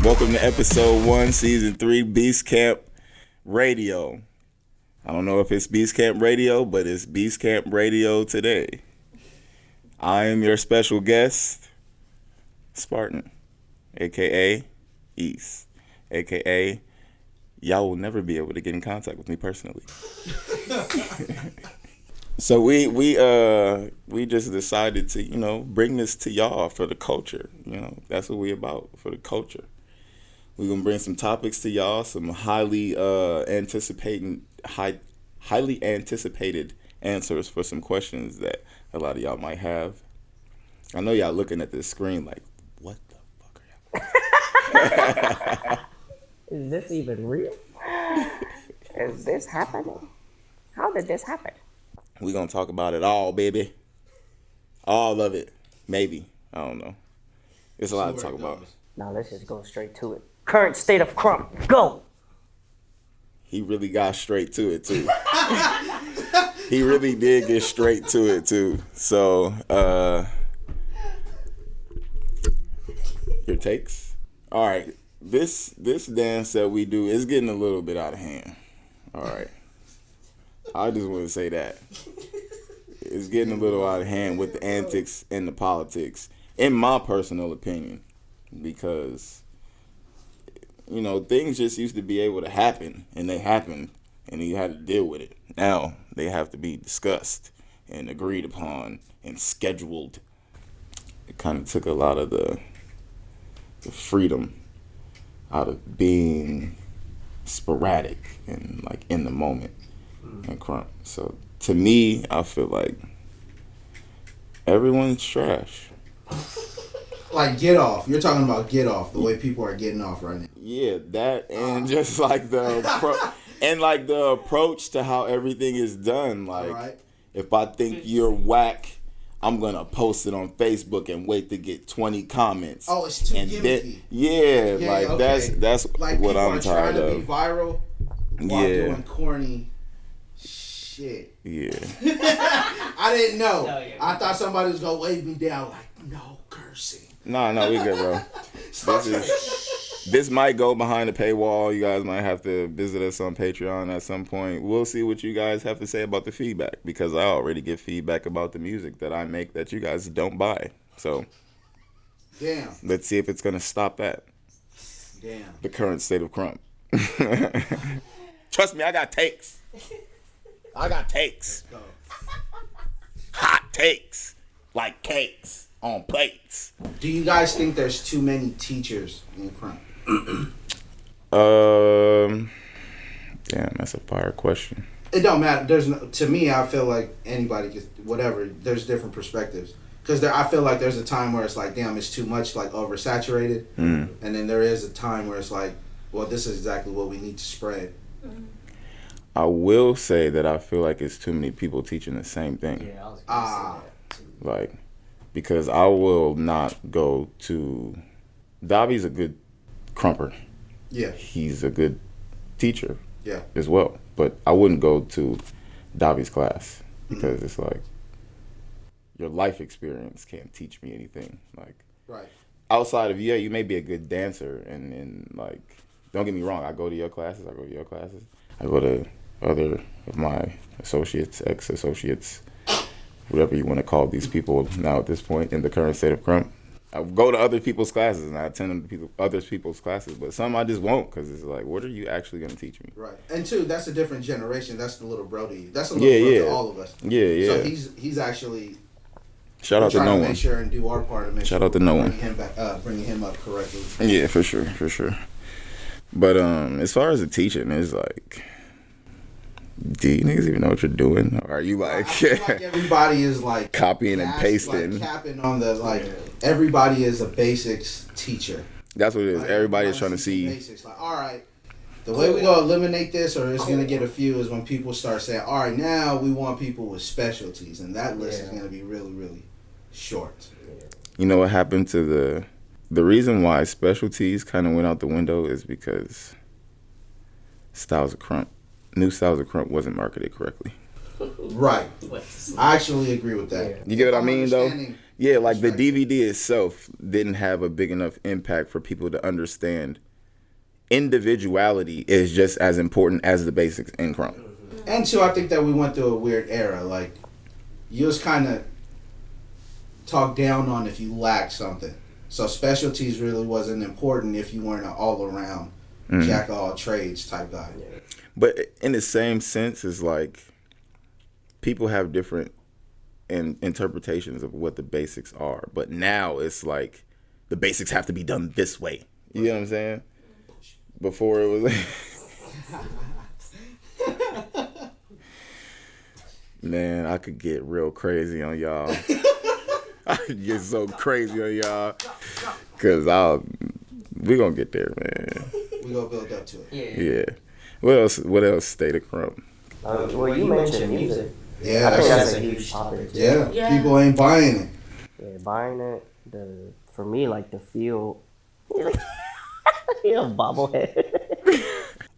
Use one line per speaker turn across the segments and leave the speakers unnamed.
Welcome to episode 1, season 3, BEASTcamp Radio. I don't know if it's BEASTcamp Radio, but it's BEASTcamp Radio today. I am your special guest, Spartan, a.k.a. East, a.k.a. y'all will never be able to get in contact with me personally. So we just decided to, bring this to y'all for the culture. That's what we about, for the culture. We're going to bring some topics to y'all, some highly anticipated answers for some questions that a lot of y'all might have. I know y'all looking at this screen like, what the fuck are y'all?
Is this even real? Is this happening? How did this happen?
We're going to talk about it all, baby. All of it. Maybe. I don't know. It's a lot to talk about.
Now let's just go straight to it. Current state of Krump. Go!
He really got straight to it, too. He really did get straight to it, too. So, your takes? All right. This dance that we do is getting a little bit out of hand. All right. I just want to say that. It's getting a little out of hand with the antics and the politics, in my personal opinion. Because, things just used to be able to happen, and they happened, and you had to deal with it. Now, they have to be discussed and agreed upon and scheduled. It kind of took a lot of the freedom out of being sporadic and, in the moment. And Crump. So to me, I feel like everyone's trash.
Like get off. You're talking about get off. The way people are getting off right now.
Yeah, that and just the approach to how everything is done. Like, right. If I think you're whack, I'm gonna post it on Facebook and wait to get 20 comments.
Oh, it's too gimmicky.
Okay. That's
like
what I'm tired of.
Trying to be viral while doing corny shit.
Yeah.
I didn't know. I thought somebody was gonna wave me down like, no cursing.
No, we good, bro. This might go behind the paywall. You guys might have to visit us on Patreon at some point. We'll see what you guys have to say about the feedback, because I already get feedback about the music that I make that you guys don't buy. So,
damn.
Let's see if it's gonna stop that.
Damn.
The current state of Krump. Trust me, I got takes.
Let's go.
Hot takes, like cakes on plates.
Do you guys think there's too many teachers in Crump?
Damn, that's a fire question.
It don't matter. To me, I feel like anybody gets whatever. There's different perspectives. Because I feel like there's a time where it's like, damn, it's too much, like oversaturated. And then there is a time where it's like, well, this is exactly what we need to spread.
I will say that I feel like it's too many people teaching the same thing.
Yeah, I was going to say that too.
Because I will not go to... Dobby's a good crumper.
Yeah.
He's a good teacher.
Yeah.
As well. But I wouldn't go to Dobby's class because it's like, your life experience can't teach me anything.
Right.
Outside of, you may be a good dancer and don't get me wrong, I go to your classes, I go to other of my associates, ex-associates, whatever you want to call these people now at this point in the current state of Crump. I go to other people's classes and I attend other people's classes, but some I just won't, because it's like, what are you actually going to teach me?
Right. And two, that's a different generation. That's the little bro to you. That's a little bro to all of us.
Yeah.
So he's actually...
Shout out to no one.
Make sure and do our part to make
Shout out to no one.
Bringing him up correctly.
Yeah, for sure. But as far as the teaching, it's like, do you niggas even know what you're doing? Or are you like... I
feel like everybody is like...
copying and pasting.
Capping on everybody is a basics teacher.
That's what it is. Everybody is trying to see...
Basics. All right, the way we go eliminate this, or it's going to get a few, is when people start saying, all right, now we want people with specialties. And that list is going to be really, really short.
You know what happened to the reason why specialties kind of went out the window is because Styles of Crump, new Styles of Crump wasn't marketed correctly.
Right. I actually agree with that.
You get what I mean, though? Yeah, like the DVD itself didn't have a big enough impact for people to understand individuality is just as important as the basics in Crump.
And two, I think that we went through a weird era. Like, you was kind of talked down on if you lacked something. So specialties really wasn't important if you weren't an all-around jack of all trades type guy.
But in the same sense, it's like people have different interpretations of what the basics are. But now it's like the basics have to be done this way. You know what I'm saying? Before it was like... Man, I could get real crazy on y'all. I could get so crazy on y'all. Because we're going to get there, man.
We're going to build up to it.
Yeah. What else State of Crump?
Well, you mentioned music.
Yeah.
I think that's a huge topic.
Yeah. People ain't buying it.
Yeah, buying it. For me, like the feel... bobblehead.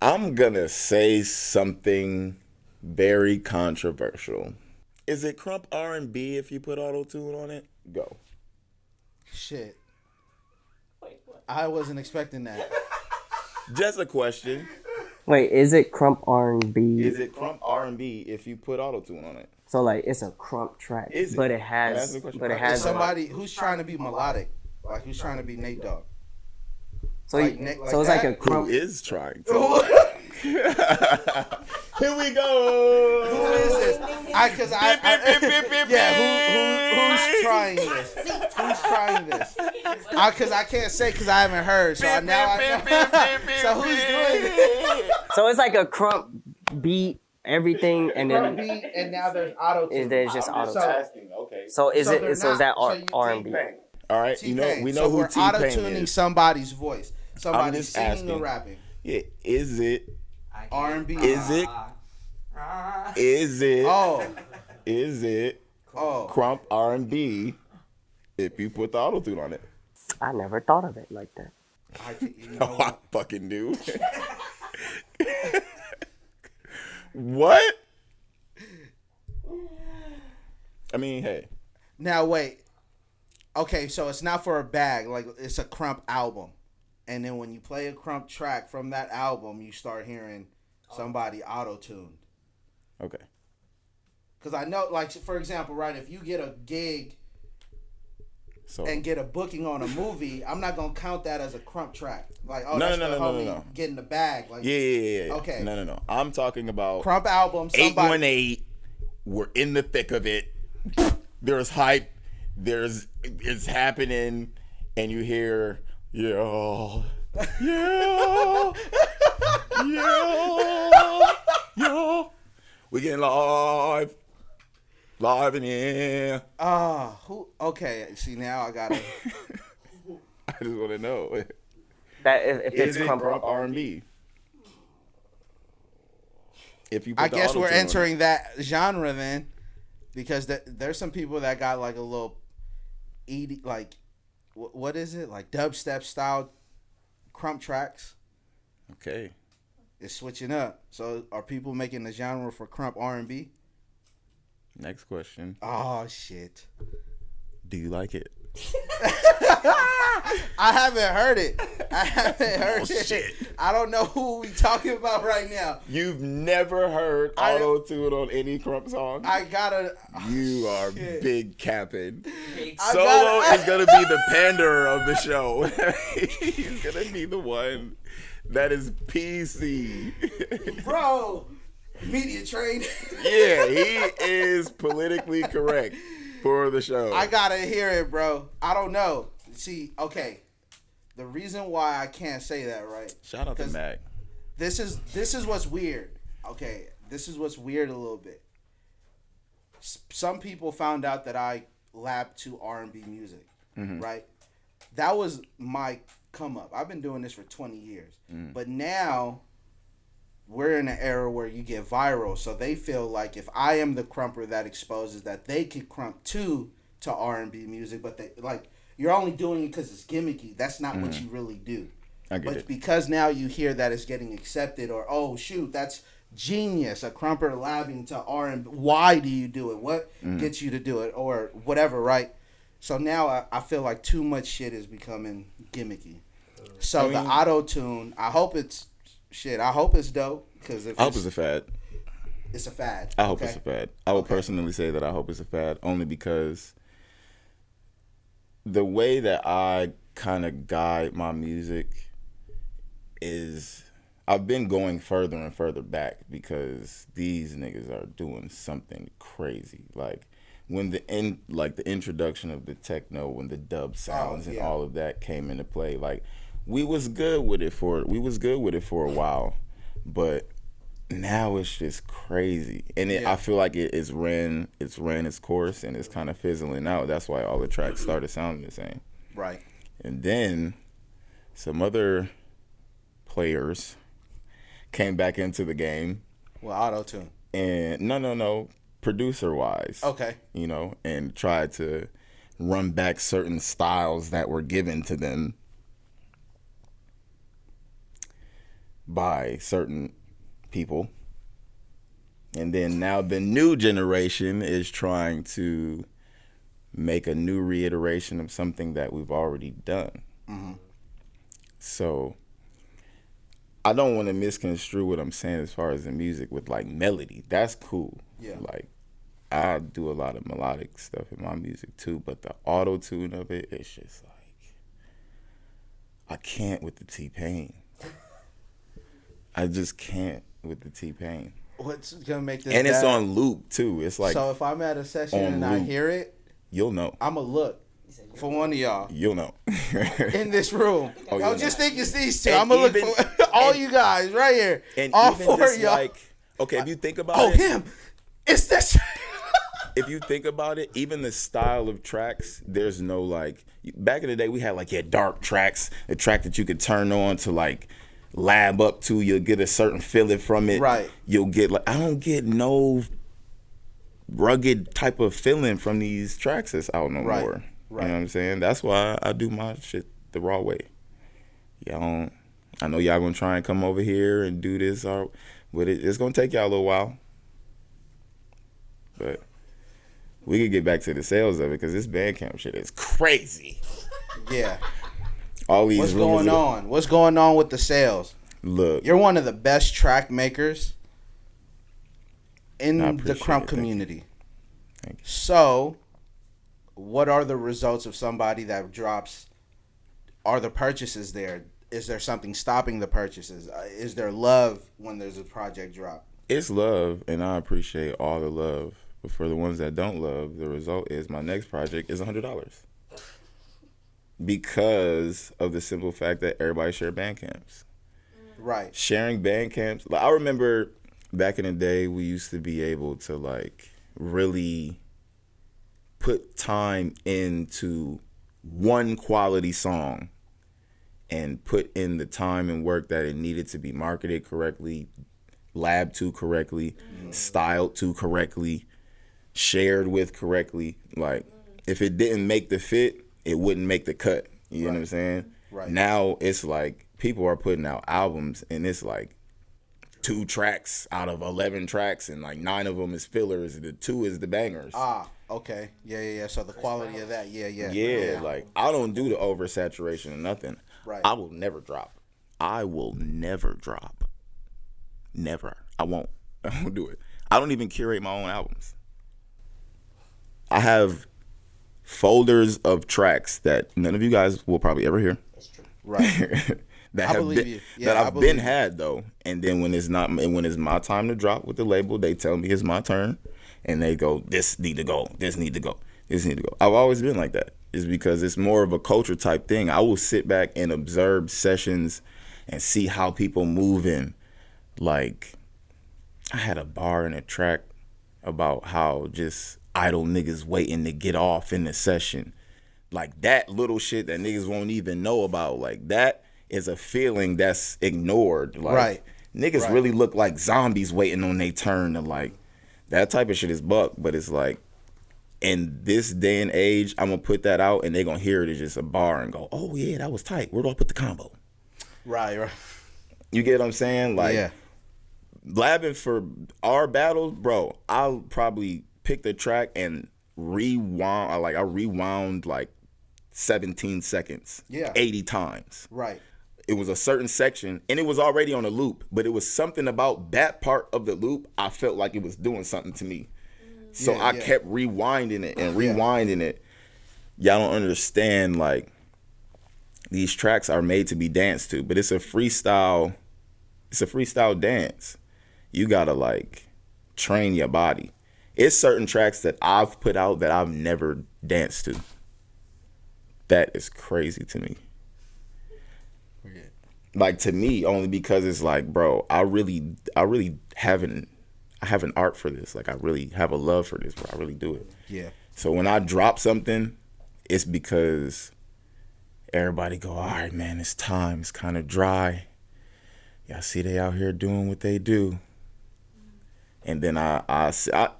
I'm going to say something very controversial. Is it Crump R&B if you put auto-tune on it? Go.
Shit. Wait, what? I wasn't expecting that.
Just a question.
Wait, is it Crump R&B?
Is it Crump R&B if you put auto-tune on it?
So like it's a Crump track,
is it?
But it has
somebody who's trying to be melodic, like who's trying to be Nate Dogg.
So like, so it's like a Crump.
Who is trying to? Here we go.
Who is this? Who's trying this? Who's trying this? Because I can't say because I haven't heard. So now I know. So who's doing it?
So it's like a Crump beat, everything, and then
and now there's auto tune.
There's just auto tune.
Okay.
So is that R&B?
All right. We know who
we're
T-Pain
auto tuning
is.
somebody's voice. Somebody's singing
asking.
or rapping.
Yeah. Is it
R&B?
Is it? Is it?
Oh.
Is it?
Oh.
Crump R&B if you put the auto tune on it?
I never thought of it like that.
I fucking do. What? I mean, hey.
Now wait. Okay, so it's not for a bag. Like it's a Crump album, and then when you play a Crump track from that album, you start hearing somebody auto-tuned.
Okay.
Because I know, like for example, right? If you get a gig and get a booking on a movie, I'm not gonna count that as a Crump track. Like, oh, no. Getting the bag. Like,
yeah.
Okay.
No. I'm talking about
Crump album.
818. We're in the thick of it. There's hype. It's happening, and you hear, yeah. We getting live in here.
Who? Okay, see now I gotta.
I just want to know
that if it's Crump
R&B. If you,
I guess we're entering that genre then, because there's some people that got like a little, like, what is it, like dubstep style Crump tracks.
Okay.
It's switching up. So are people making the genre for Crump R&B?
Next question.
Oh shit.
Do you like it?
I haven't heard it. Shit. I don't know who we talking about right now.
You've never heard auto-tune on any Crump song?
You
are big capping. Solo is going to be the panderer of the show. He's going to be the one that is PC.
Bro, media trained.
Yeah, he is politically correct for the show.
I gotta hear it, bro. I don't know. See, okay. The reason why I can't say that, right?
Shout out to Mac.
This is what's weird. Okay, this is what's weird a little bit. Some people found out that I lap to R&B music, right? That was my come up. I've been doing this for 20 years. But now we're in an era where you get viral, so they feel like if I am the crumper that exposes that they could crump to R&B music, but they like you're only doing it because it's gimmicky. That's not what you really do.
I get
but
it.
Because now you hear that it's getting accepted, or oh shoot, that's genius, a crumper labbing to R&B. Why do you do it? What gets you to do it, or whatever, right? So now I feel like too much shit is becoming gimmicky. So the auto tune, I hope it's dope. Because
I hope it's a fad.
It's a fad.
I hope it's a fad. I would personally say that I hope it's a fad, only because the way that I kind of guide my music is I've been going further and further back because these niggas are doing something crazy. Like when the introduction of the techno, when the dub sounds and all of that came into play, like we was good with it for a while, but now it's just crazy, and I feel like it's ran its course and it's kind of fizzling out. That's why all the tracks started sounding the same.
Right.
And then some other players came back into the game.
Well, auto tune.
And no, producer wise.
Okay.
You know, and tried to run back certain styles that were given to them by certain people. And then now the new generation is trying to make a new reiteration of something that we've already done. Mm-hmm. So I don't want to misconstrue what I'm saying as far as the music with like melody. That's cool.
Yeah.
Like I do a lot of melodic stuff in my music too, but the auto tune of it, it's just like I can't with the T-Pain. I just can't with the T-Pain.
What's gonna make this?
And it's on loop too. It's like
so if I'm at a session and I hear it,
you'll know.
I'ma look for one of y'all.
You'll know.
In this room.
Oh,
Yo, just think it's these two.
And
I'm gonna look for all you guys right here.
And
all
even
four
just
of y'all.
like, okay, if you think about
oh,
it.
him. It's this.
If you think about it, even the style of tracks, there's no like. Back in the day, we had like dark tracks, a track that you could turn on to like lab up to. You'll get a certain feeling from it.
Right.
You'll get like I don't get no rugged type of feeling from these tracks that's out no more.
Right.
You know what I'm saying? That's why I do my shit the raw way. Y'all, I know y'all gonna try and come over here and do this, but it's gonna take y'all a little while. But we could get back to the sales of it because this BandCamp shit is crazy.
Yeah.
All these.
What's going on? What's going on with the sales?
Look,
you're one of the best track makers in the Krump community.
Thank you.
So, what are the results of somebody that drops? Are the purchases there? Is there something stopping the purchases? Is there love when there's a project drop?
It's love, and I appreciate all the love. But for the ones that don't love, the result is my next project is $100. Because of the simple fact that everybody share Bandcamps.
Right.
Sharing Bandcamps. Like, I remember back in the day, we used to be able to like really put time into one quality song and put in the time and work that it needed to be marketed correctly, labbed to correctly, styled to correctly, shared with correctly. Like, if it didn't make the fit, it wouldn't make the cut. You know what I'm saying?
Right.
Now it's like people are putting out albums and it's like 2 tracks out of 11 tracks and like 9 of them is fillers. The 2 is the bangers.
Ah, okay. Yeah. So the quality of that, yeah.
Yeah, like I don't do the oversaturation or nothing.
Right.
I will never drop. Never. I won't do it. I don't even curate my own albums. I have folders of tracks that none of you guys will probably ever hear.
That's true.
Right.
that
I
have
believe
been,
you. Yeah,
that
I
I've
believe
been
you.
had though, and then when it's my time to drop with the label, they tell me it's my turn, and they go, this need to go. I've always been like that. It's because it's more of a culture type thing. I will sit back and observe sessions and see how people move in. Like, I had a bar in a track about how just idle niggas waiting to get off in the session. Like, that little shit that niggas won't even know about. Like, that is a feeling that's ignored. Like,
Right.
Niggas really look like zombies waiting on their turn. To like, that type of shit is buck. But it's like, in this day and age, I'm going to put that out and they're going to hear it as just a bar and go, oh, yeah, that was tight. Where do I put the combo?
Right.
You get what I'm saying? Like,
Yeah.
blabbing for our battles, bro, I'll probably pick the track and rewound. I rewound like 17 seconds.
Yeah.
80 times.
Right.
It was a certain section, and it was already on a loop, but it was something about that part of the loop. I felt like it was doing something to me. So I kept rewinding it and rewinding it. Y'all don't understand, like, these tracks are made to be danced to, but it's a freestyle dance. You gotta, like, train your body. It's certain tracks that I've put out that I've never danced to. That is crazy to me. Like, to me, only because it's like, bro, I really have an art for this. Like, I really have a love for this, bro. I really do it.
Yeah.
So when I drop something, it's because everybody go, all right, man, it's time. It's kind of dry. Y'all see they out here doing what they do. And then I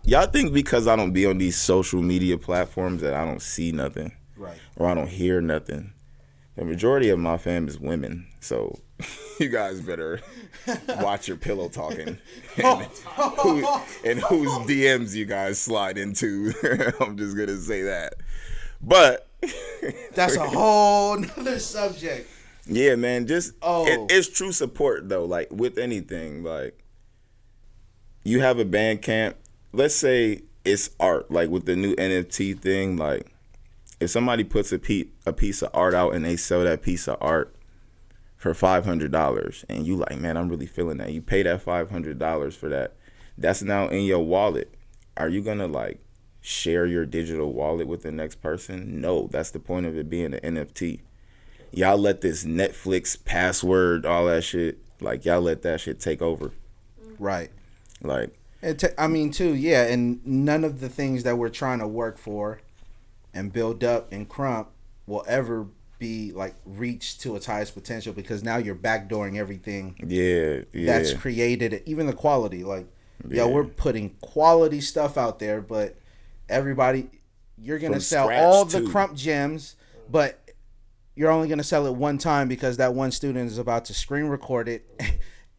y'all think because I don't be on these social media platforms that I don't see nothing.
Right.
Or I don't hear nothing. The majority of my fam is women, so you guys better watch your pillow talking and whose DMs you guys slide into. I'm just gonna say that. But
that's a whole nother subject.
Yeah, man, just it's true support though. Like with anything, like you have a band camp. Let's say it's art, like with the new NFT thing, like. If somebody puts a piece of art out and they sell that piece of art for $500 and you like, man, I'm really feeling that. You pay that $500 for that. That's now in your wallet. Are you going to like share your digital wallet with the next person? No, that's the point of it being an NFT. Y'all let this Netflix password, all that shit, like y'all let that shit take over.
Right.
Like.
I mean, too, yeah, and none of the things that we're trying to work for and build up in Krump will ever be like reached to its highest potential because now you're backdooring everything that's created, even the quality. Like, we're putting quality stuff out there, but everybody, you're going to sell all the Krump gems, but you're only going to sell it one time because that one student is about to screen record it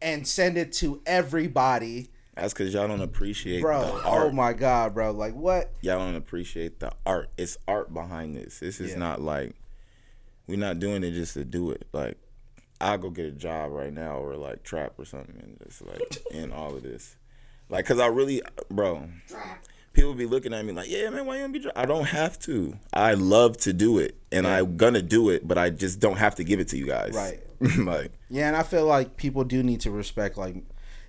and send it to everybody.
That's because y'all don't appreciate the art.
Oh my God, bro. Like, what?
Y'all don't appreciate the art. It's art behind this. This is not like, we're not doing it just to do it. Like, I'll go get a job right now or like trap or something and just like in all of this. Like, because I really, bro, people be looking at me like, yeah, man, why you don't be I don't have to. I love to do it and I'm going to do it, but I just don't have to give it to you guys.
Right.
Like.
Yeah, and I feel like people do need to respect, like,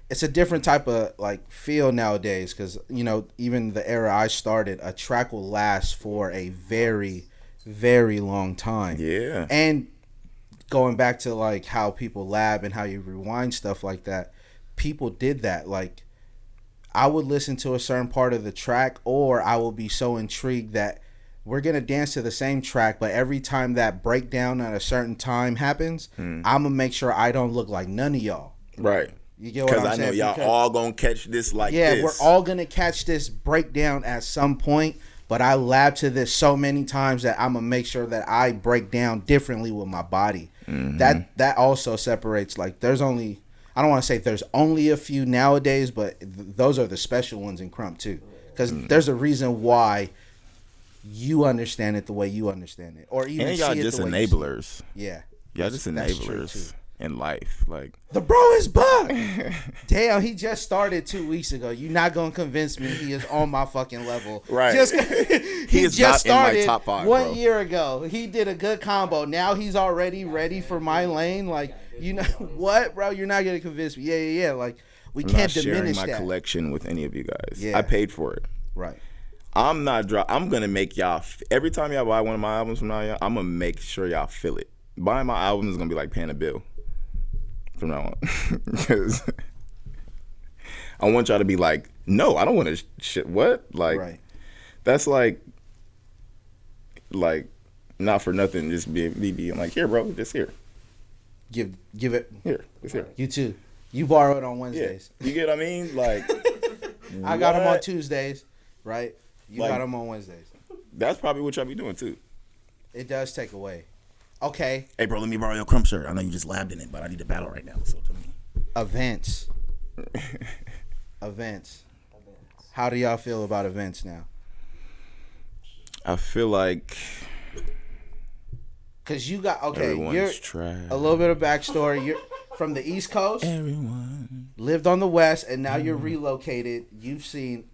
it's a different type of like feel nowadays because, you know, even the era I started, a track will last for a very, very long time.
Yeah.
And going back to like how people lab and how you rewind stuff like that, people did that. Like, I would listen to a certain part of the track or I will be so intrigued that we're going to dance to the same track, but every time that breakdown at a certain time happens, I'm going to make sure I don't look like none of y'all.
Right.
You get what I'm saying?
Because I know y'all all gonna catch this like this.
Yeah, we're all gonna catch this breakdown at some point. But I lab to this so many times that I'm gonna make sure that I break down differently with my body. Mm-hmm. That also separates. Like, there's only, I don't want to say there's only a few nowadays, but those are the special ones in Krump too. Because there's a reason why you understand it the way you understand it, or even
y'all
see it
just
the way
enablers.
Yeah,
y'all just enablers. In life, like
the bro is buck. Damn, he just started 2 weeks ago. You're not gonna convince me he is on my fucking level,
right?
He is just started
in my top 5,
one year ago. He did a good combo. Now he's already ready for my lane. Like, you know what, bro? You're not gonna convince me. Yeah. Like, I'm can't diminish
my
that.
collection with any of you guys.
Yeah.
I paid for it.
Right.
I'm gonna make y'all every time y'all buy one of my albums from now, I'm gonna make sure y'all feel it. Buying my album is gonna be like paying a bill. From now on, because I want y'all to be like, no, I don't want to shit. What? Like,
right.
That's like not for nothing. Just being like, here, bro, just here.
Give it
here. It's here.
You too. You borrow it on Wednesdays.
Yeah. You get what I mean? Like,
I got them on Tuesdays, right? You got them on Wednesdays.
That's probably what y'all be doing too.
It does take away. Okay.
Hey, bro, let me borrow your Krump shirt. I know you just labbed in it, but I need to battle right now. So tell me.
Events. How do y'all feel about events now?
I feel like
because you got
everyone's trash.
A little bit of backstory. You're from the East Coast.
Everyone
Lived on the West, and now you're relocated. You've seen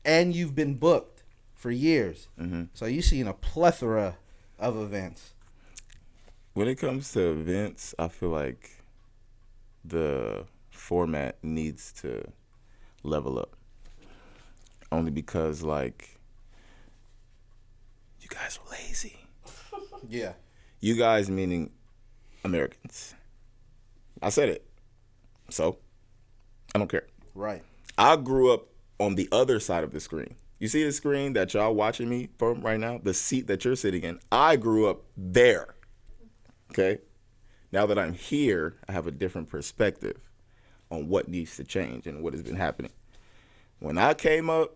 and you've been booked for years.
Mm-hmm.
So you've seen a plethora of events.
When it comes to events, I feel like the format needs to level up. Only because, like, you guys are lazy.
Yeah.
You guys meaning Americans. I said it. So, I don't care.
Right.
I grew up on the other side of the screen. You see the screen that y'all watching me from right now? The seat that you're sitting in. I grew up there. Okay? Now that I'm here, I have a different perspective on what needs to change and what has been happening. When I came up,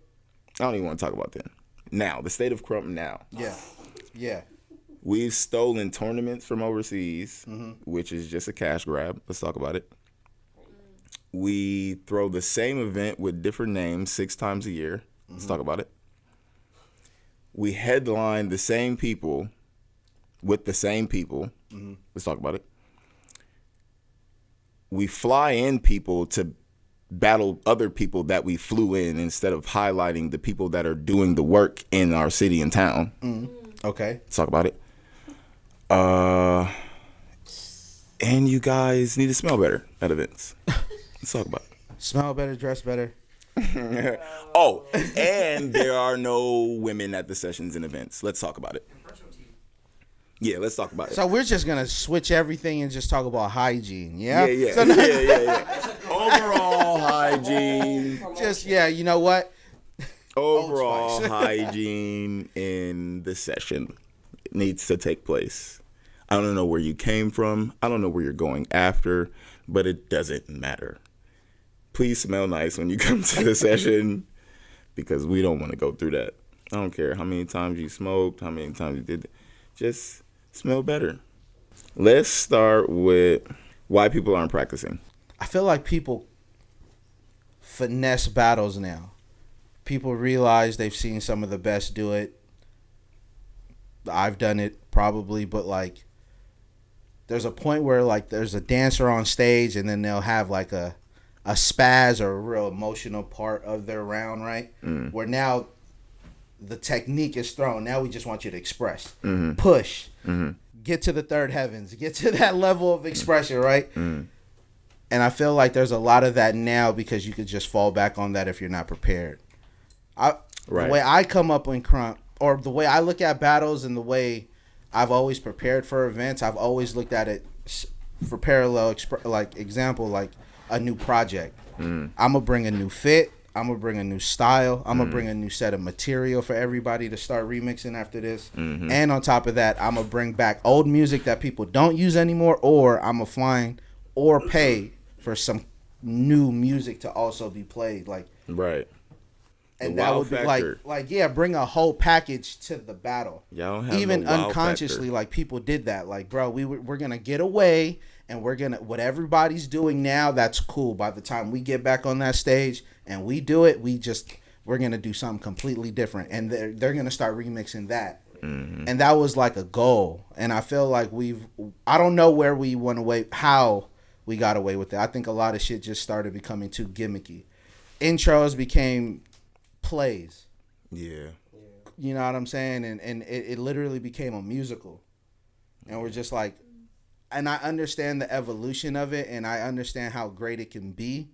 I don't even want to talk about that. Now, the state of Krump now.
Yeah. Yeah.
We've stolen tournaments from overseas, which is just a cash grab. Let's talk about it. We throw the same event with different names 6 times a year. Let's talk about it. We headline the same people with the same people. Let's talk about it. We fly in people to battle other people that we flew in instead of highlighting the people that are doing the work in our city and town.
Okay.
Let's talk about it. And you guys need to smell better at events. Let's talk about it.
Smell better, dress better.
Oh, and there are no women at the sessions and events. Let's talk about it. Yeah, let's talk about it.
So we're just gonna switch everything and just talk about hygiene, yeah?
Yeah.
So
Yeah. Overall hygiene.
just you know what?
Overall hygiene in the session needs to take place. I don't know where you came from. I don't know where you're going after, but it doesn't matter. Please smell nice when you come to the session because we don't want to go through that. I don't care how many times you smoked, how many times you did it. Just smell better. Let's start with why people aren't practicing.
I feel like people finesse battles now. People realize they've seen some of the best do it. I've done it probably, but like there's a point where like there's a dancer on stage and then they'll have like a spaz or a real emotional part of their round, right? Where now the technique is thrown. Now we just want you to express, push, get to the third heavens, get to that level of expression, right? And I feel like there's a lot of that now because you could just fall back on that if you're not prepared. The way I come up in Crunk, or the way I look at battles and the way I've always prepared for events, I've always looked at it for parallel, example, like a new project. I'm going to bring a new fit. I'm going to bring a new style. I'm going to bring a new set of material for everybody to start remixing after this. And on top of that, I'm going to bring back old music that people don't use anymore, or I'm going to find or pay for some new music to also be played.
Right.
And that would be bring a whole package to the battle.
Y'all don't have
even
no wow
unconsciously,
factor.
like people did that. Like, bro, we're gonna get away, and we're gonna what everybody's doing now. That's cool. By the time we get back on that stage and we do it, we're gonna do something completely different, and they're gonna start remixing that. And that was like a goal. And I feel like I don't know where we went away, how we got away with it. I think a lot of shit just started becoming too gimmicky. Intros became plays.
Yeah.
You know what I'm saying? And it literally became a musical. And we're just like, and I understand the evolution of it, and I understand how great it can be,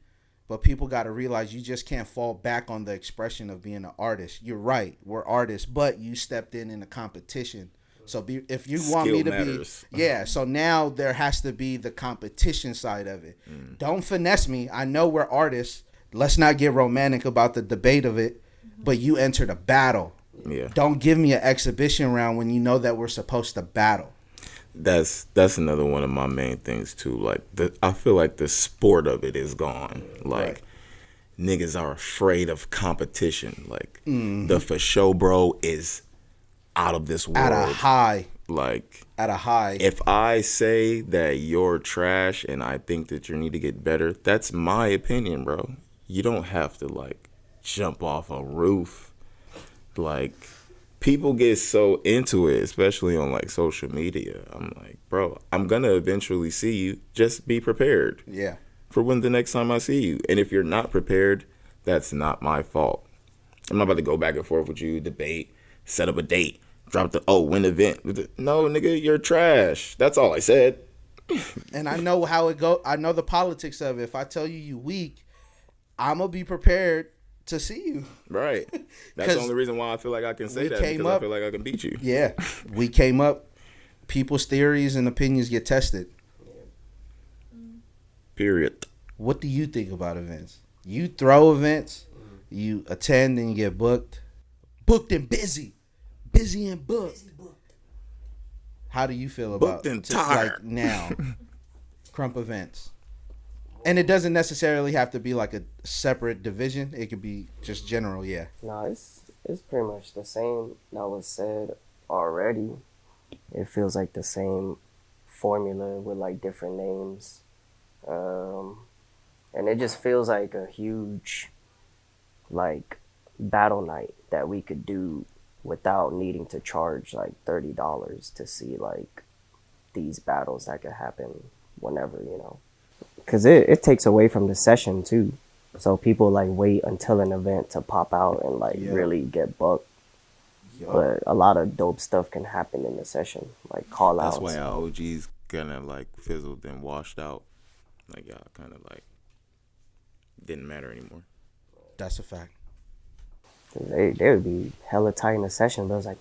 but people got to realize you just can't fall back on the expression of being an artist. You're right, we're artists, but you stepped in a competition. So if you want me to
matters.
so now there has to be the competition side of it. Don't finesse me. I know we're artists. Let's not get romantic about the debate of it, but you entered a battle.
Yeah.
Don't give me an exhibition round when you know that we're supposed to battle.
That's another one of my main things too. Like I feel like the sport of it is gone. Like niggas are afraid of competition. Like the for show bro is out of this world.
At a high.
Like
at a high.
If I say that you're trash and I think that you need to get better, that's my opinion, bro. You don't have to like jump off a roof. Like people get so into it, especially on like social media. I'm like, bro, I'm gonna eventually see you. Just be prepared.
Yeah.
For when the next time I see you. And if you're not prepared, that's not my fault. I'm not about to go back and forth with you, debate, set up a date, drop win the event. No, nigga, you're trash. That's all I said.
And I know how it go. I know the politics of it. If I tell you weak, I'm gonna be prepared to see you.
Right. That's the only reason why I feel like I can say that, because I feel like I can beat you.
Yeah. We came up. People's theories and opinions get tested.
Period.
What do you think about events? You throw events, you attend and you get booked. Booked and busy. Busy and booked. How do you feel about
booked and tired
like now Krump events? And it doesn't necessarily have to be like a separate division. It could be just general, yeah.
No, it's pretty much the same that was said already. It feels like the same formula with like different names. And it just feels like a huge like battle night that we could do without needing to charge like $30 to see like these battles that could happen whenever, you know. Because it takes away from the session too. So people like wait until an event to pop out and like really get booked. But a lot of dope stuff can happen in the session, like call outs.
That's why our OGs kind of like fizzled and washed out. Like y'all kind of like didn't matter anymore.
That's a fact.
They would be hella tight in the session, but I was like,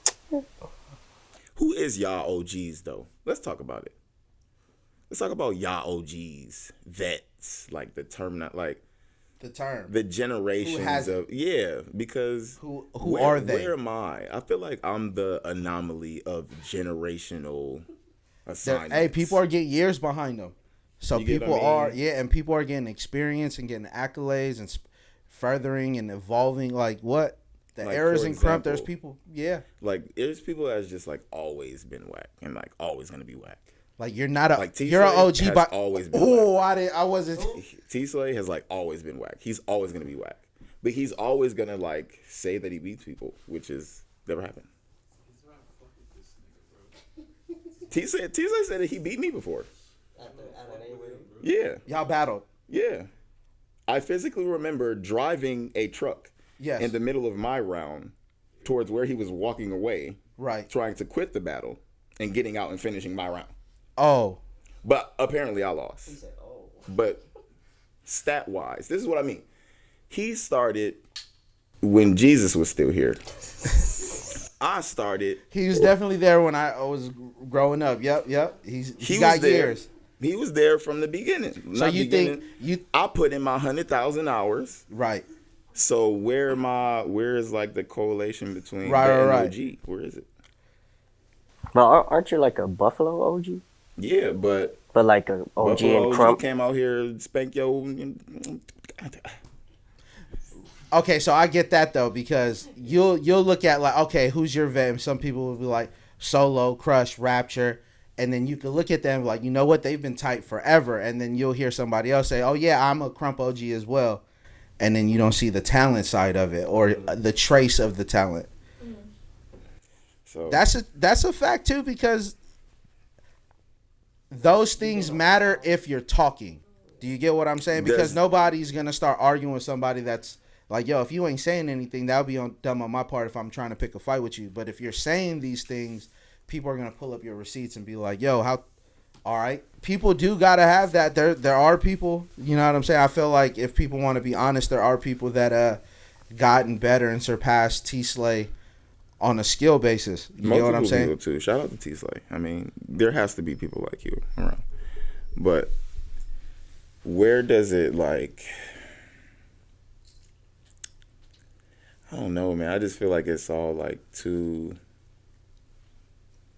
Who is y'all OGs though? Let's talk about it. Let's talk about y'all OGs, vets, like the term, not like
The term.
the generations of because
Who
where,
are they?
Where am I? I feel like I'm the anomaly of generational assignments.
Hey, people are getting years behind them. So
You get
people
what I mean?
and people are getting experience and getting accolades and furthering and evolving. Like what? The
Like,
errors
for
in Krump, there's
example,
people,
like there's people that's just like always been whack and like always gonna be whack.
like you're not a,
Like
you're an OG,
has
but
always been
I wasn't.
T-Slay has like always been whack. He's always gonna be whack, but he's always gonna like say that he beats people, which is never happened. T-Slay said that he beat me before. Yeah,
Y'all battled.
yeah. I physically remember driving a truck
Yes.
in the middle of my round towards where he was walking away,
Right.
trying to quit the battle and getting out and finishing my round.
Oh.
But apparently I lost. But stat-wise, this is what I mean. He started when Jesus was still here. I started.
He was definitely there when I was growing up. Yep. He got
was there.
years.
He was there from the beginning.
So
Not
you
beginning.
think you
I put in my 100,000 hours.
right?
So where is like the correlation between
Right,
that and
right.
OG? Where is it?
but aren't you like a Buffalo OG?
Yeah, but
But like a OG
Buffalo
and
OG
Krump?
came out here and spank yo.
Okay, so I get that though, because you'll look at like, okay, who's your vet? And some people will be like Solow, Crush, Rapture, and then you can look at them like, you know what, they've been tight forever, and then you'll hear somebody else say, oh yeah, I'm a Krump OG as well, and then you don't see the talent side of it or the trace of the talent.
So
That's a fact too, because those things matter if you're talking. Do you get what I'm saying? Because nobody's gonna start arguing with somebody that's like, yo, if you ain't saying anything, that would be dumb on my part if I'm trying to pick a fight with you. But if you're saying these things, people are gonna pull up your receipts and be like, yo, how? All right, people do gotta have that. There are people, you know what I'm saying? I feel like if people want to be honest, there are people that gotten better and surpassed T-Slay on a skill basis. You know what I'm saying?
Too. Shout out to T-Slay. I mean, there has to be people like you around. But where does it like? I don't know, man. I just feel like it's all like too.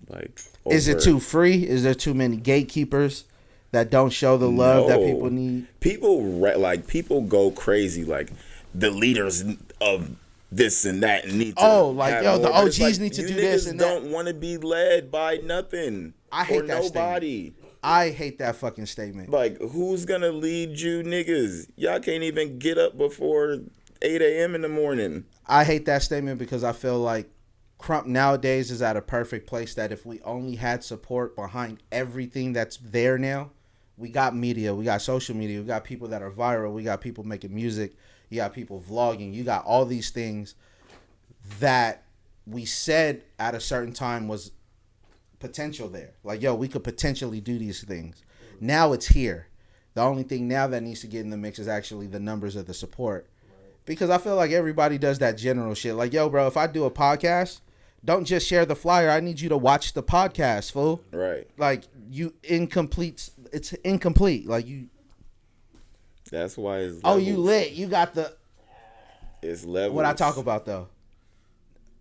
Like,
is it too free? Is there too many gatekeepers that don't show the love that people need?
People go crazy. Like the leaders of this and that need to.
Oh, like
have
yo, the
more, but it's
OGs
like,
need to
you
do this
niggas
and that.
Don't want to be led by nothing.
I hate
or
that
nobody.
I hate that fucking statement.
Like, who's gonna lead you niggas? Y'all can't even get up before 8 a.m. in the morning.
I hate that statement because I feel like Krump nowadays is at a perfect place that if we only had support behind everything that's there now, we got media, we got social media, we got people that are viral, we got people making music, you got people vlogging, you got all these things that we said at a certain time was potential there. Like, yo, we could potentially do these things. Now it's here. The only thing now that needs to get in the mix is actually the numbers of the support. Because I feel like everybody does that general shit. Like, yo, bro, if I do a podcast, don't just share the flyer. I need you to watch the podcast, fool.
Right.
Like, you incomplete. It's incomplete. Like, you.
That's why it's levels.
Oh, you lit. You got the.
It's levels.
What I talk about, though.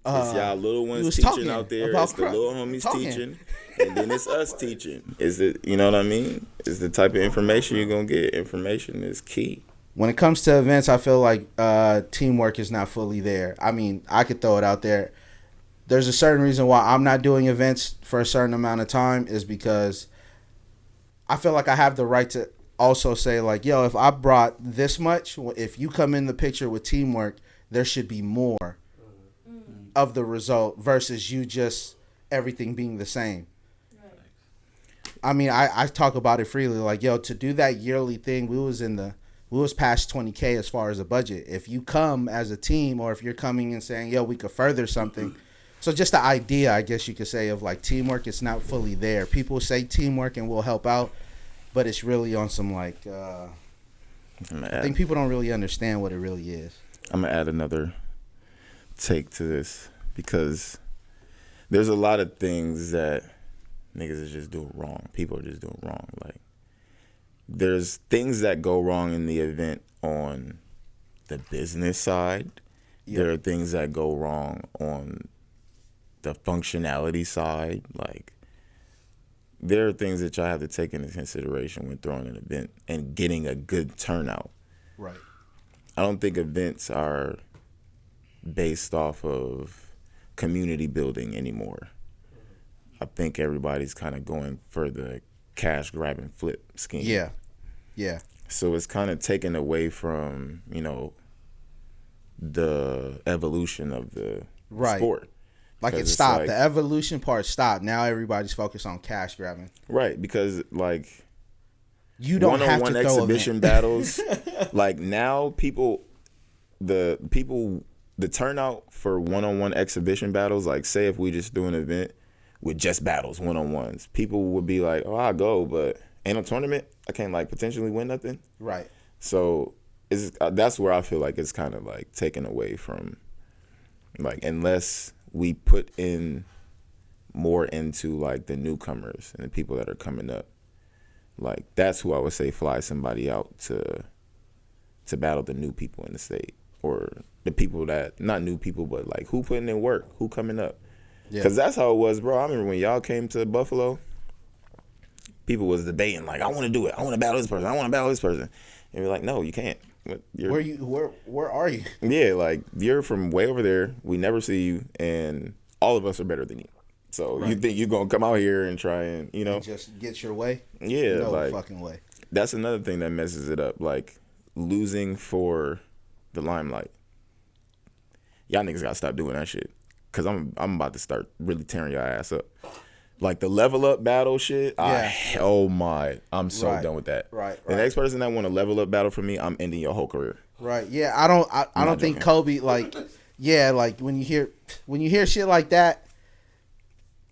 It's y'all little ones teaching out there. It's the little homies teaching. And then it's us teaching. Is it, you know what I mean? It's the type of information you're going to get. Information is key.
When it comes to events, I feel like teamwork is not fully there. I mean, I could throw it out there. There's a certain reason why I'm not doing events for a certain amount of time is because I feel like I have the right to also say, like, yo, if I brought this much, if you come in the picture with teamwork, there should be more of the result versus you just everything being the same. Right. I mean, I talk about it freely. Like, yo, to do that yearly thing, we was past 20K as far as a budget. If you come as a team or if you're coming and saying, yo, we could further something. So just the idea, I guess you could say, of like teamwork, it's not fully there. People say teamwork and we'll help out, but it's really on some like, I think people don't really understand what it really is.
I'm going to add another take to this because there's a lot of things that niggas is just doing wrong. People are just doing wrong. Like, there's things that go wrong in the event on the business side. Yep. There are things that go wrong on the functionality side. Like, there are things that y'all have to take into consideration when throwing an event and getting a good turnout.
Right.
I don't think events are based off of community building anymore. I think everybody's kind of going for the cash grab and flip scheme.
Yeah. Yeah.
So it's kind of taken away from, you know, the evolution of the sport.
Like, it stopped. Like, the evolution part stopped. Now everybody's focused on cash grabbing.
Right, because like
you don't have to throw
exhibition battles. Like, now the turnout for one-on-one exhibition battles, like, say if we just do an event with just battles, one-on-ones, people would be like, oh, I'll go, but ain't no tournament. I can't, like, potentially win nothing.
Right.
So that's where I feel like it's kind of, like, taken away from, like, unless we put in more into, like, the newcomers and the people that are coming up. Like, that's who I would say fly somebody out to battle the new people in the state. Or the people that, not new people, but like who putting in work, who coming up. Because that's how it was, bro. I remember when y'all came to Buffalo, people was debating, like, I want to do it. I want to battle this person. I want to battle this person. And you're like, no, you can't.
Where are you?
Yeah, like, you're from way over there. We never see you, and all of us are better than you. So you think you're going to come out here and try and, you know.
And just get your way?
Yeah.
No
like,
fucking way.
That's another thing that messes it up. Like, losing for the limelight. Y'all niggas gotta stop doing that shit. Cause I'm about to start really tearing your ass up. Like, the level up battle shit.
Yeah.
I'm so done with that.
Right.
The next person that want to level up battle for me, I'm ending your whole career.
Right. Yeah. I don't think Kobe, like, yeah, like when you hear shit like that,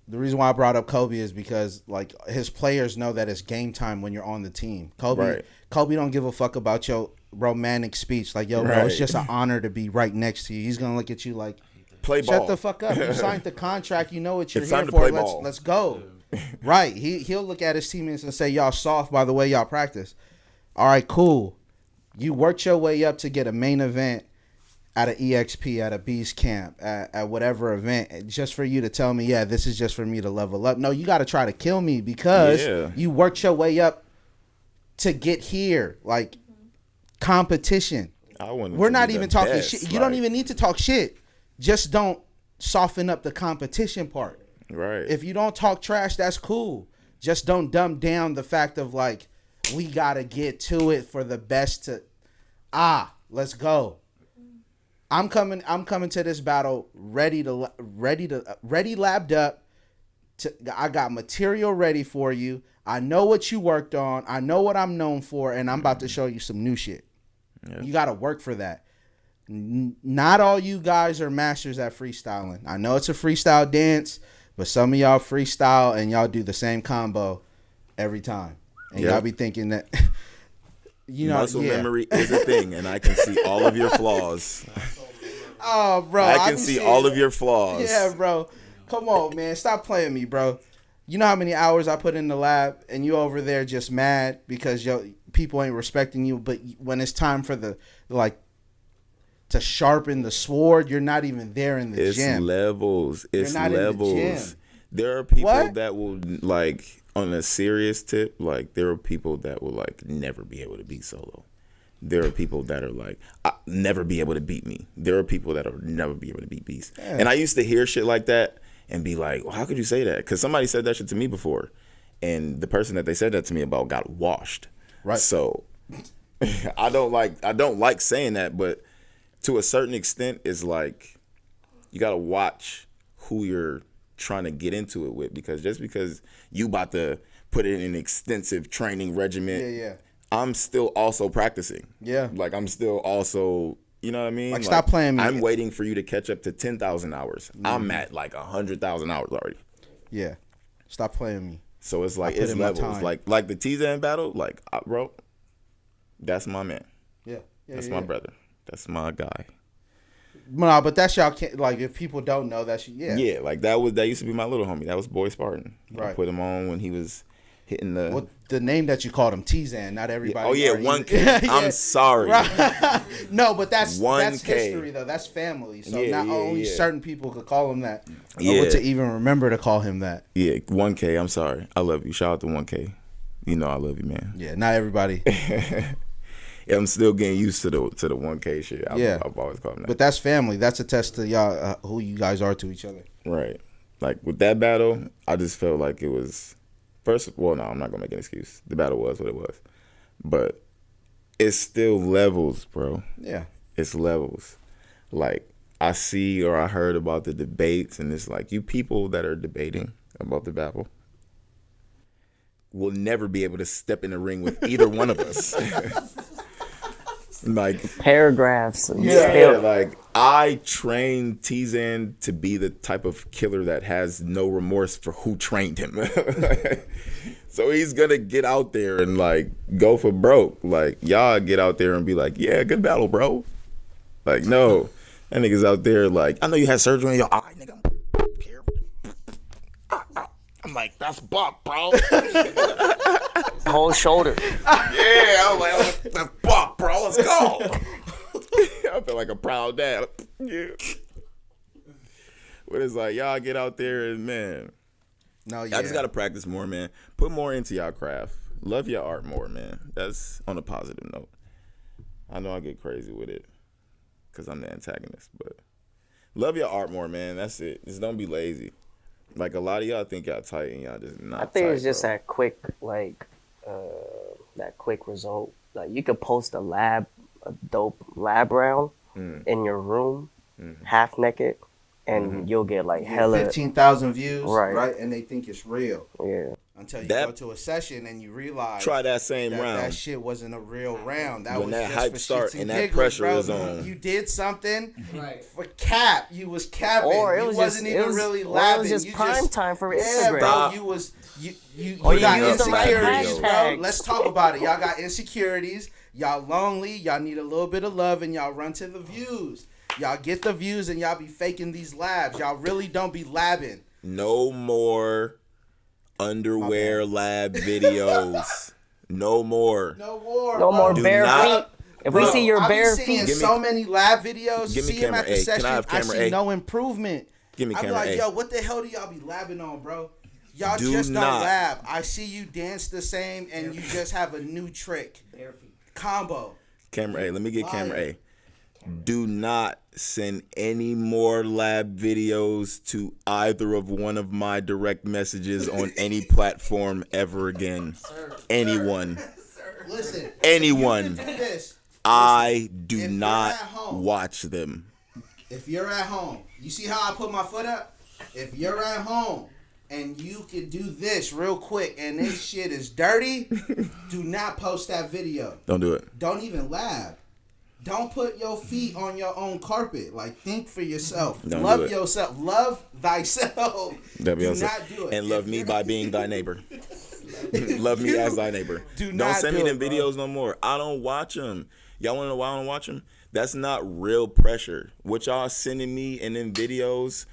the reason why I brought up Kobe is because, like, his players know that it's game time when you're on the team. Kobe don't give a fuck about your romantic speech. Like, yo, bro, it's just an honor to be right next to you. He's gonna look at you like,
play ball.
Shut the fuck up. You signed the contract. You know what you're here for. Let's go. Right. He'll look at his teammates and say, y'all soft by the way y'all practice. All right, cool. You worked your way up to get a main event at an EXP, at a BEASTcamp, at whatever event, just for you to tell me, yeah, this is just for me to level up. No, you got to try to kill me because you worked your way up to get here. Like, competition. We're not even talking shit. You don't even need to talk shit. Just don't soften up the competition part.
Right.
If you don't talk trash, that's cool. Just don't dumb down the fact of, like, we got to get to it for the best to, let's go. I'm coming to this battle ready, labbed up. I got material ready for you. I know what you worked on. I know what I'm known for, and I'm about to show you some new shit. Yep. You got to work for that. Not all you guys are masters at freestyling. I know it's a freestyle dance, but some of y'all freestyle and y'all do the same combo every time. And y'all be thinking that,
muscle memory is a thing, and I can see all of your flaws.
Oh, bro.
I can see all of your flaws.
Yeah, bro. Come on, man. Stop playing me, bro. You know how many hours I put in the lab, and you over there just mad because people ain't respecting you. But when it's time for to sharpen the sword, you're not even there in the gym.
It's levels. It's
not
levels.
in the gym.
There are people that will on a serious tip. There are people that will never be able to beat Solo. There are people that are I'll never be able to beat me. There are people that will never be able to beat Beast. Yeah. And I used to hear shit like that and be like, well, how could you say that? Because somebody said that shit to me before. And the person that they said that to me about got washed. Right. So I don't like saying that, but to a certain extent, it's you got to watch who you're trying to get into it with. Because just because you about to put it in an extensive training regimen, I'm still also practicing. Yeah. I'm still also, you know what I mean?
Stop playing me.
I'm waiting for you to catch up to 10,000 hours. Mm-hmm. I'm at 100,000 hours already.
Yeah. Stop playing me.
So it's it's levels. Like the T-Zan battle, bro, that's my man. Yeah. That's my brother. That's my guy.
No, but that's y'all can't, if people don't know, that's
Yeah, that used to be my little homie. That was Boy Spartan. Right. I put him on when he was hitting the...
Well, the name that you called him, T-Zan, not everybody...
Yeah. Oh, yeah, 1K. I'm sorry.
Right. No, but that's history, though. That's family. So not only certain people could call him that. Yeah. Or to even remember to call him that.
Yeah, 1K, I'm sorry. I love you. Shout out to 1K. You know I love you, man.
Yeah, not everybody.
I'm still getting used to the 1K shit. I've always called him that.
But that's family. That's a test to y'all, who you guys are to each other.
Right. With that battle, I just felt like it was... no, I'm not going to make an excuse. The battle was what it was. But it's still levels, bro. Yeah. It's levels. I see or I heard about the debates, and it's you people that are debating about the battle will never be able to step in the ring with either one of us.
Paragraphs.
Yeah, I trained T-Zan to be the type of killer that has no remorse for who trained him. So he's gonna get out there and go for broke. Y'all get out there and be yeah, good battle, bro. No, that nigga's out there I know you had surgery on your eye, nigga. I'm that's buck, bro.
Whole shoulder.
Yeah, I was that's buck, bro. Let's go. I feel like a proud dad. Yeah. But it's y'all get out there and, man. No, yeah. I just got to practice more, man. Put more into y'all craft. Love your art more, man. That's on a positive note. I know I get crazy with it because I'm the antagonist, but love your art more, man. That's it. Just don't be lazy. A lot of y'all think y'all tight and y'all just not.
I think
tight,
it's just that quick, that quick result. You could post a dope lab round in your room, half naked, and you'll get hella
15,000 views, right? And they think it's real. Yeah. Until you go to a session and you realize
try that same round.
That shit wasn't a real round. That
when
was
that
just
hype
for
start
shits
and
giggles,
that pressure
bro.
is on.
You did something for cap. You was capping.
Or it
wasn't even really labbing.
It was just prime time for Instagram.
Yeah, bro. You got insecurities, bro. Let's talk about it. Y'all got insecurities. Y'all lonely. Y'all need a little bit of love, and y'all run to the views. Y'all get the views, and y'all be faking these labs. Y'all really don't be labbing.
No more underwear lab videos. No more.
No more bare feet. If we see your bare feet,
so many lab videos. See him at the session. I see no improvement.
Give me camera A.
Yo, what the hell do y'all be labbing on, bro? Y'all just don't lab. I see you dance the same, and you just have a new trick. Bare feet. Combo.
Camera A. Let me get camera A. Do not send any more lab videos to either of one of my direct messages on any platform ever again. Anyone.
Listen.
Anyone. I do not watch them.
If you're at home, you see how I put my foot up? If you're at home and you could do this real quick and this shit is dirty, do not post that video.
Don't do it.
Don't even laugh. Don't put your feet on your own carpet. Like, think for yourself. Love yourself. Love thyself. Do not do it.
And love me by being thy neighbor. Love me as thy neighbor. Don't send me them videos no more. I don't watch them. Y'all want to know why I don't watch them? That's not real pressure. What y'all sending me in them videos,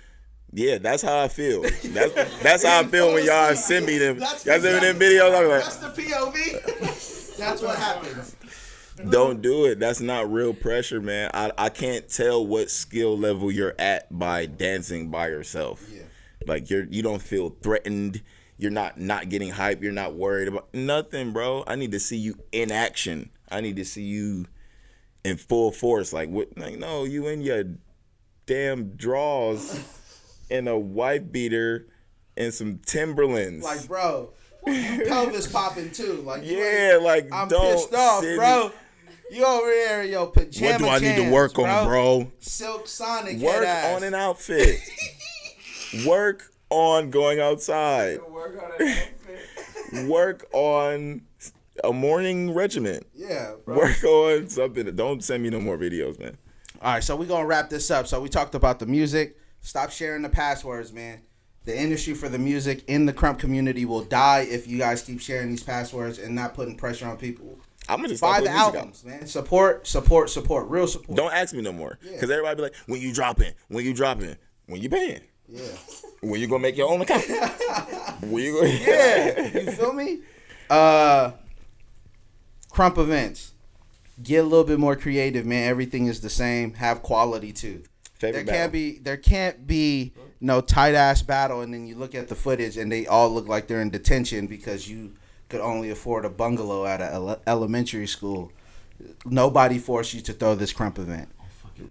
yeah, that's how I feel. That's how I feel when y'all send me them. Y'all send me them videos. I'm like,
that's the POV. That's what happens.
Don't do it. That's not real pressure, man. I can't tell what skill level you're at by dancing by yourself. Yeah. Like you don't feel threatened. You're not getting hype. You're not worried about nothing, bro. I need to see you in action. I need to see you in full force. Like what? Like no, you in your damn drawers and a wife beater and some Timberlands.
Like, bro, you pelvis popping too. Like,
yeah, like
I'm
don't
pissed off, bro. You over there in your pajama
What do I need to work on, bro?
Silk Sonic.
Work on an outfit. Work on going outside.
Work on an outfit.
Work on a morning regiment.
Yeah, bro.
Work on something. Don't send me no more videos, man.
All right, so we're going to wrap this up. So we talked about the music. Stop sharing the passwords, man. The industry for the music in the Krump community will die if you guys keep sharing these passwords and not putting pressure on people.
I'm gonna just
buy the albums, man. Support, real support.
Don't ask me no more, because everybody be like, when you dropping, when you paying,
yeah.
When you gonna make your own account, when you gonna...
yeah, you feel me? Krump events, get a little bit more creative, man. Everything is the same. Have quality too. There can't be no tight ass battle, and then you look at the footage and they all look like they're in detention because you could only afford a bungalow at an elementary school. Nobody forced you to throw this Krump event.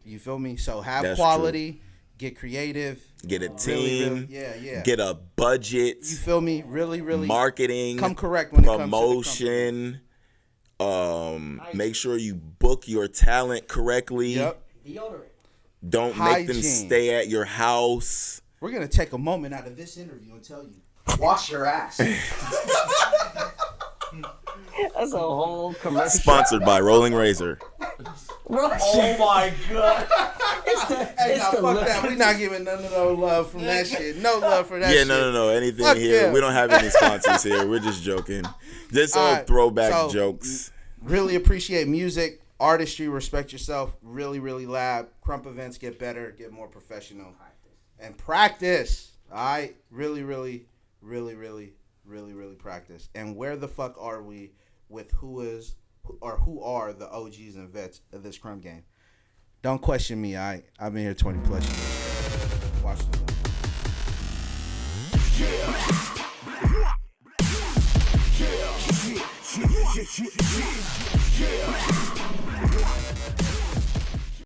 You feel me? So have quality, get creative,
get a team,
really,
get a budget.
You feel me? Really,
marketing,
come correct when
promotion. Make sure you book your talent correctly.
Yep.
Deodorant.
Don't make them stay at your house.
We're gonna take a moment out of this interview and tell you, wash your ass.
That's a whole commercial.
Sponsored by Rolling Razor.
Oh my god.
Fuck that. We're not giving none of no love from that shit. No love for that shit.
Yeah, no. Anything fuck here. Yeah. We don't have any sponsors here. We're just joking. Just throwback jokes.
Really appreciate music, artistry, respect yourself. Really, really lab. Krump events get better, get more professional. And practice. All right? Really practice. And where the fuck are we with who are the OGs and vets of this Krump game? Don't question me, all right? I've been here 20 plus years. Watch the